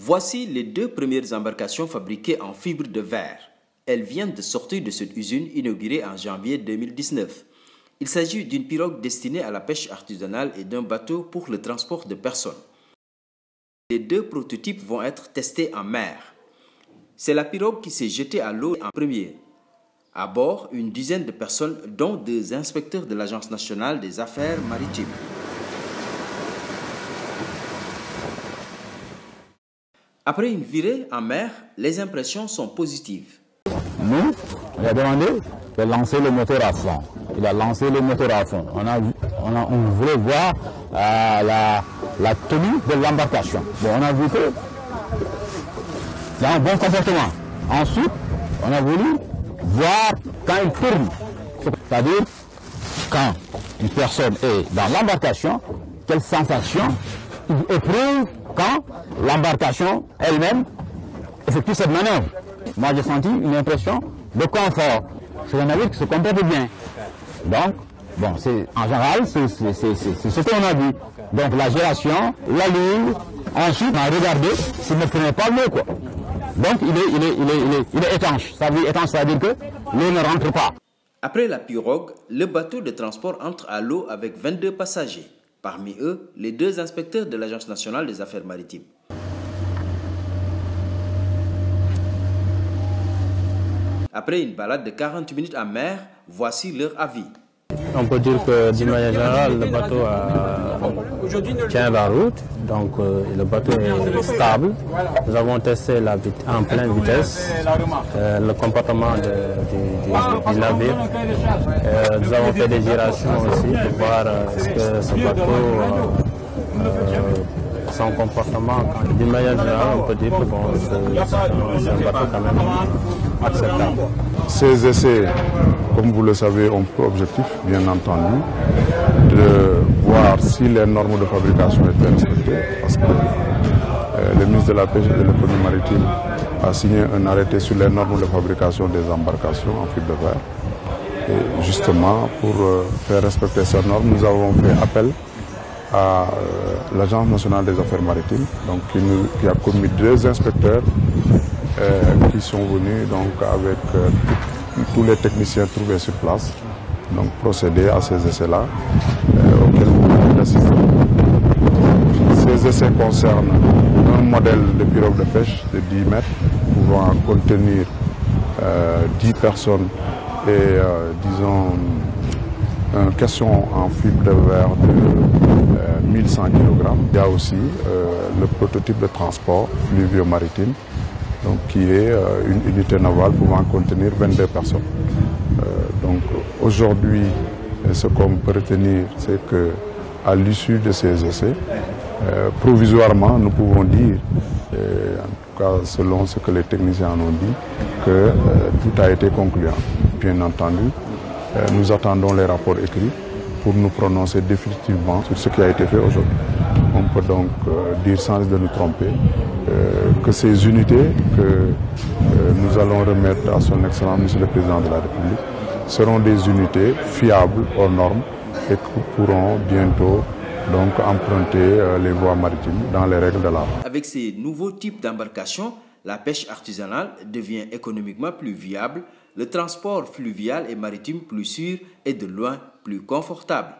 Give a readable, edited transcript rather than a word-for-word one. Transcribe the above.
Voici les deux premières embarcations fabriquées en fibre de verre. Elles viennent de sortir de cette usine inaugurée en janvier 2019. Il s'agit d'une pirogue destinée à la pêche artisanale et d'un bateau pour le transport de personnes. Les deux prototypes vont être testés en mer. C'est la pirogue qui s'est jetée à l'eau en premier. À bord, une dizaine de personnes, dont 2 inspecteurs de l'Agence nationale des affaires maritimes. Après une virée en mer, les impressions sont positives. Nous, on a demandé de lancer le moteur à fond. Il a lancé le moteur à fond. On voulait voir la tenue de l'embarcation. Bon, on a vu que il y a un bon comportement. Ensuite, on a voulu voir quand il tourne. C'est-à-dire, quand une personne est dans l'embarcation, quelle sensation il éprouve quand l'embarcation elle-même effectue cette manœuvre. Moi, j'ai senti une impression de confort. C'est un navire qui se comporte bien. Donc, bon, en général, c'est ce qu'on a vu. Donc, la gération, la ligne, ensuite, on a regardé s'il ne prenait pas l'eau, quoi. Donc, il est étanche. Ça veut dire étanche, ça veut dire que l'eau ne rentre pas. Après la pirogue, le bateau de transport entre à l'eau avec 22 passagers. Parmi eux, les 2 inspecteurs de l'Agence nationale des affaires maritimes. Après une balade de 40 minutes en mer, voici leur avis. On peut dire que d'une manière générale, le bateau tient la route, donc le bateau est stable. Nous avons testé en pleine vitesse le comportement du navire. Nous avons fait des gyrations aussi pour voir est-ce que ce bateau, son comportement, d'une manière générale, on peut dire que bon, c'est un bateau quand même acceptable. Ces essais, comme vous le savez, ont pour objectif, bien entendu, de voir si les normes de fabrication étaient respectées, parce que le ministre de la Pêche et de l'économie maritime a signé un arrêté sur les normes de fabrication des embarcations en fibre de verre. Et justement, pour faire respecter ces normes, nous avons fait appel à l'Agence nationale des affaires maritimes, donc qui a commis 2 inspecteurs qui sont venus donc avec tous les techniciens trouvés sur place, donc procéder à ces essais-là auxquels vous assistez. Ces essais concernent un modèle de pirogue de pêche de 10 mètres pouvant contenir 10 personnes et disons un caisson en fibre de verre de 1100 kg. Il y a aussi le prototype de transport fluvio-maritime, donc qui est une unité navale pouvant contenir 22 personnes. Donc aujourd'hui, ce qu'on peut retenir, c'est qu'à l'issue de ces essais, provisoirement, nous pouvons dire, en tout cas selon ce que les techniciens ont dit, que tout a été concluant. Bien entendu, nous attendons les rapports écrits pour nous prononcer définitivement sur ce qui a été fait aujourd'hui. On peut donc dire sans risque de nous tromper que ces unités que nous allons remettre à son Excellence Monsieur le Président de la République seront des unités fiables aux normes et qui pourront bientôt donc emprunter les voies maritimes dans les règles de l'art. Avec ces nouveaux types d'embarcations, la pêche artisanale devient économiquement plus viable, le transport fluvial et maritime plus sûr et de loin plus confortable.